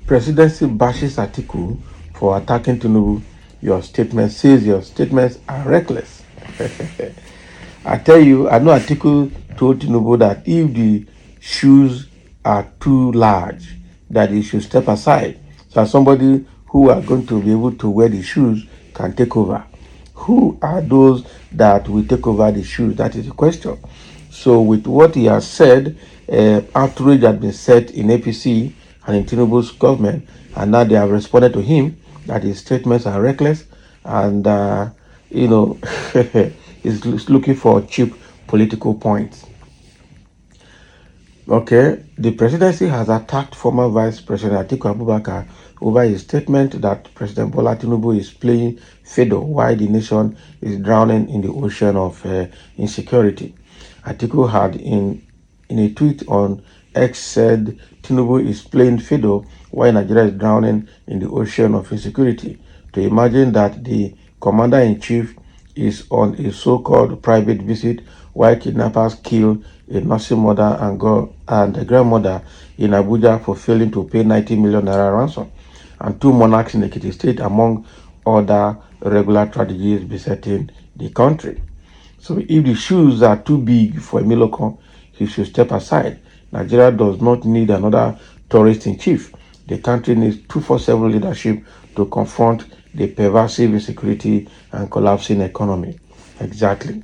Presidency bashes Atiku for attacking Tinubu. Your statement says your statements are reckless. I tell you, I know Atiku told Tinubu that if the shoes are too large, that he should step aside. So somebody who are going to be able to wear the shoes can take over. Who are those that will take over the shoes? That is the question. So with what he has said, outrage had been set in APC and in Tinubu's government, and now they have responded to him that his statements are reckless, and you know, he's looking for cheap political points. Okay, the presidency has attacked former Vice President Atiku Abubakar over his statement that President Bola Tinubu is playing fiddle while the nation is drowning in the ocean of insecurity. Atiku had in a tweet on X said Tinubu is playing fiddle while Nigeria is drowning in the ocean of insecurity. To imagine that the commander-in-chief is on a so-called private visit while kidnappers kill a nursing mother and a grandmother in Abuja for failing to pay 90 million naira ransom, and two monarchs in Ekiti State, among other regular tragedies besetting the country. So if the shoes are too big for Emiloko, he should step aside. Nigeria does not need another tourist in chief. The country needs 247 leadership to confront the pervasive insecurity and collapsing economy. Exactly.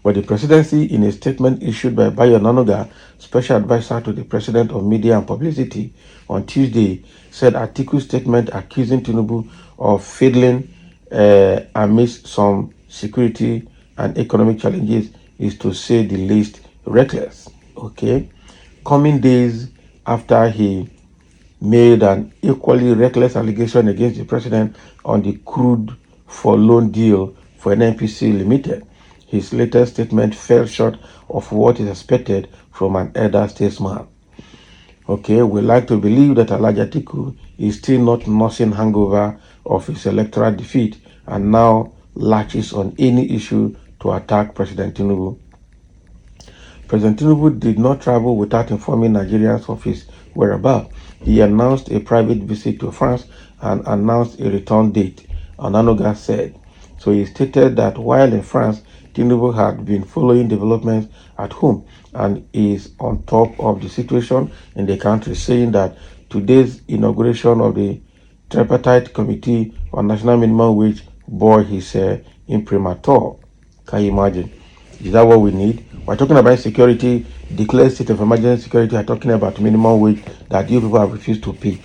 But the presidency, in a statement issued by Bayo Nanoga, special advisor to the president of media and publicity, on Tuesday, said Atiku's statement accusing Tinubu of fiddling amidst some security and economic challenges is, to say the least, reckless. Okay, coming days after he made an equally reckless allegation against the president on the crude for loan deal for NNPC Limited, his latest statement fell short of what is expected from an elder statesman. Okay, we like to believe that Alhaji Atiku is still not nursing hangover of his electoral defeat and now latches on any issue to attack President Tinubu. President Tinubu did not travel without informing Nigerians of his whereabouts. He announced a private visit to France and announced a return date, Onanoga said. So he stated that while in France, Tinubu had been following developments at home and is on top of the situation in the country, saying that today's inauguration of the tripartite committee on national minimum wage bore his imprimatur. Can you imagine? Is that what we need? We're talking about security, declared state of emergency security, are talking about minimum wage that you people have refused to pay.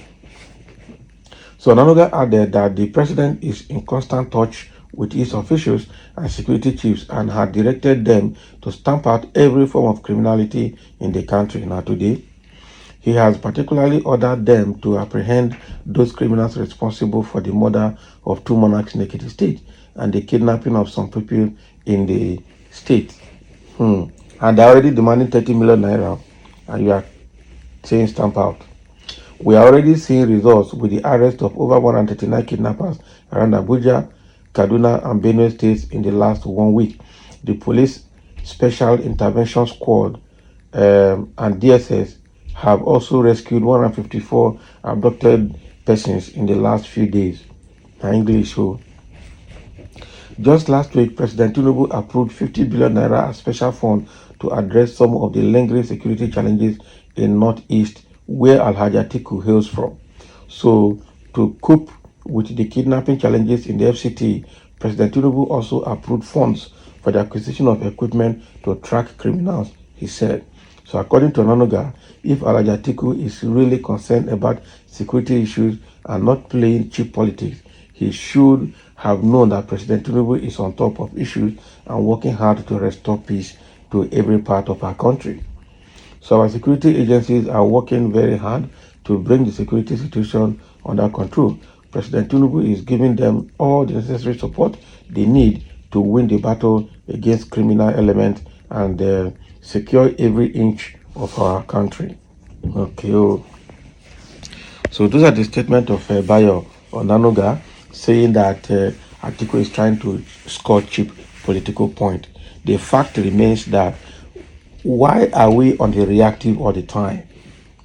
So Nanoga added that the president is in constant touch with his officials and security chiefs and had directed them to stamp out every form of criminality in the country. Now today, he has particularly ordered them to apprehend those criminals responsible for the murder of two monarchs in Ekiti State and the kidnapping of some people in the state. And they're already demanding 30 million naira, and you are saying stamp out. We are already seeing results with the arrest of over 139 kidnappers around Abuja, Kaduna, and Benue states in the last 1 week. The police special intervention squad and DSS have also rescued 154 abducted persons in the last few days. English show. Just last week, President Tinubu approved 50 billion naira as special fund to address some of the lingering security challenges in Northeast, where Alhaji Atiku hails from. So, to cope with the kidnapping challenges in the FCT, President Tinubu also approved funds for the acquisition of equipment to track criminals, he said. So, according to Nanoga, if Alhaji Atiku is really concerned about security issues and not playing cheap politics, he should have known that President Tinubu is on top of issues and working hard to restore peace to every part of our country. So our security agencies are working very hard to bring the security situation under control. President Tinubu is giving them all the necessary support they need to win the battle against criminal elements and secure every inch of our country. Okay. So those are the statements of Bayo Onanoga, saying that Atiku is trying to score cheap political point. The fact remains that why are we on the reactive all the time?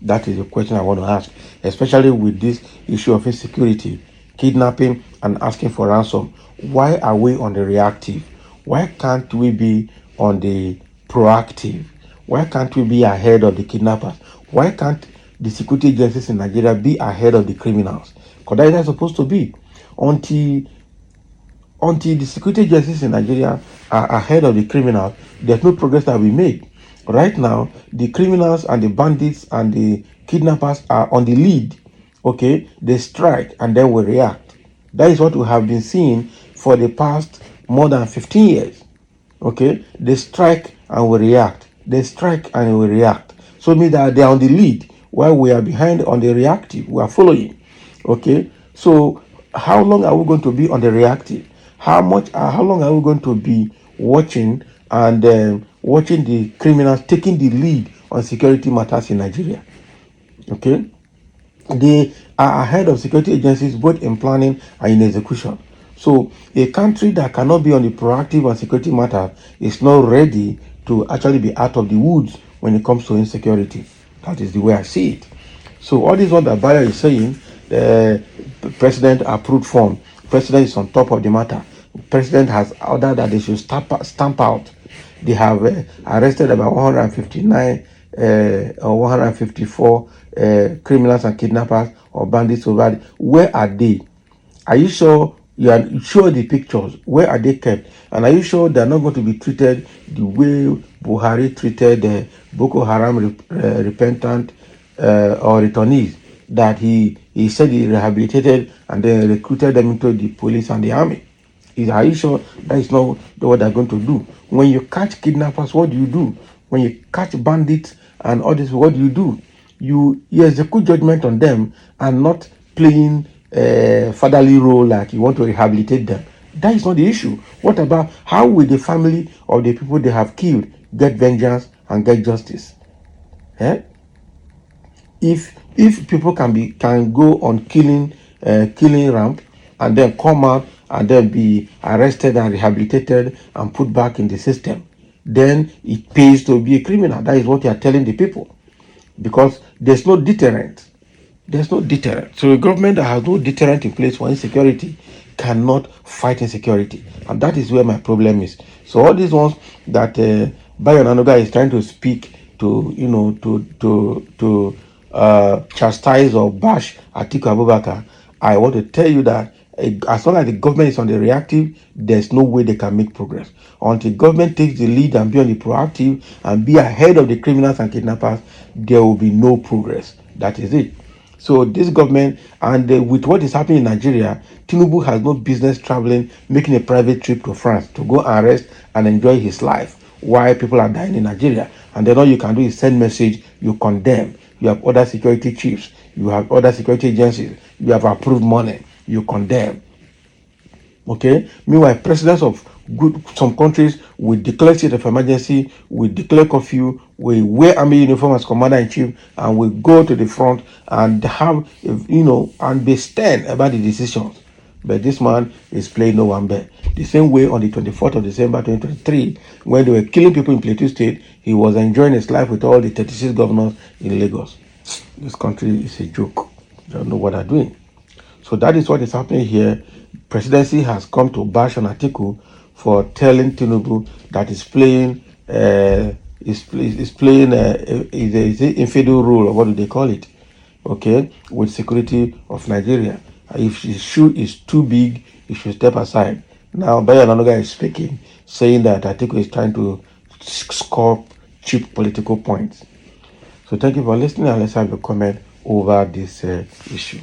That is the question I want to ask, especially with this issue of insecurity, kidnapping, and asking for ransom. Why are we on the reactive? Why can't we be on the proactive? Why can't we be ahead of the kidnappers? Why can't the security agencies in Nigeria be ahead of the criminals? Because that is not supposed to be. Until the security agencies in Nigeria are ahead of the criminals, there's no progress that we made. Right now, the criminals and the bandits and the kidnappers are on the lead. Okay, they strike and then we react. That is what we have been seeing for the past more than 15 years. Okay, they strike and we react. They strike and we react. So it means that they are on the lead while we are behind on the reactive. We are following. Okay, so how long are we going to be on the reactive? How long are we going to be watching and watching the criminals taking the lead on security matters in Nigeria? Okay, they are ahead of security agencies both in planning and in execution. So a country that cannot be on the proactive on security matters is not ready to actually be out of the woods when it comes to insecurity. That is the way I see it. So all this what that Bayer is saying, the president approved form. President is on top of the matter. President has ordered that they should stamp out. They have arrested about 159 or 154 criminals and kidnappers or bandits over there. Where are they? Are you sure you are sure the pictures? Where are they kept? And are you sure they are not going to be treated the way Buhari treated the Boko Haram repentant or returnees that he said he rehabilitated and then recruited them into the police and the army? Are you sure that is not what they're going to do? When you catch kidnappers, what do you do? When you catch bandits and all this, what do you do? You execute judgment on them and not playing a fatherly role like you want to rehabilitate them. That is not the issue. What about how will the family of the people they have killed get vengeance and get justice? Eh? If people can go on killing ramp and then come out and then be arrested and rehabilitated and put back in the system, then it pays to be a criminal. That is what you are telling the people, because there's no deterrent. There's no deterrent. So a government that has no deterrent in place for insecurity cannot fight insecurity, and that is where my problem is. So all these ones that Bayon Anoga is trying to speak to, chastise or bash Atiku Abubakar, I want to tell you that as long as the government is on the reactive, there's no way they can make progress. Until government takes the lead and be on the proactive and be ahead of the criminals and kidnappers, there will be no progress. That is it. So this government, and with what is happening in Nigeria, Tinubu has no business traveling, making a private trip to France to go and rest and enjoy his life while people are dying in Nigeria. And then all you can do is send message, you condemn. You have other security chiefs, you have other security agencies, you have approved money, you condemn. Okay. Meanwhile, presidents of some countries will declare state of emergency, will declare curfew, will wear army uniform as commander in chief, and will go to the front and have and be stern about the decisions. But this man is playing no one bet. The same way on the 24th of December 2023, when they were killing people in Plateau State, he was enjoying his life with all the 36 governors in Lagos. This country is a joke. They don't know what they're doing. So that is what is happening here. Presidency has come to bash on Atiku for telling Tinubu that he's playing is a infidel role, or what do they call it? Okay, with security of Nigeria. If his shoe is too big, he should step aside. Now, Bayo Nanoga is speaking, saying that Atiku is trying to score cheap political points. So thank you for listening, and let's have a comment over this issue.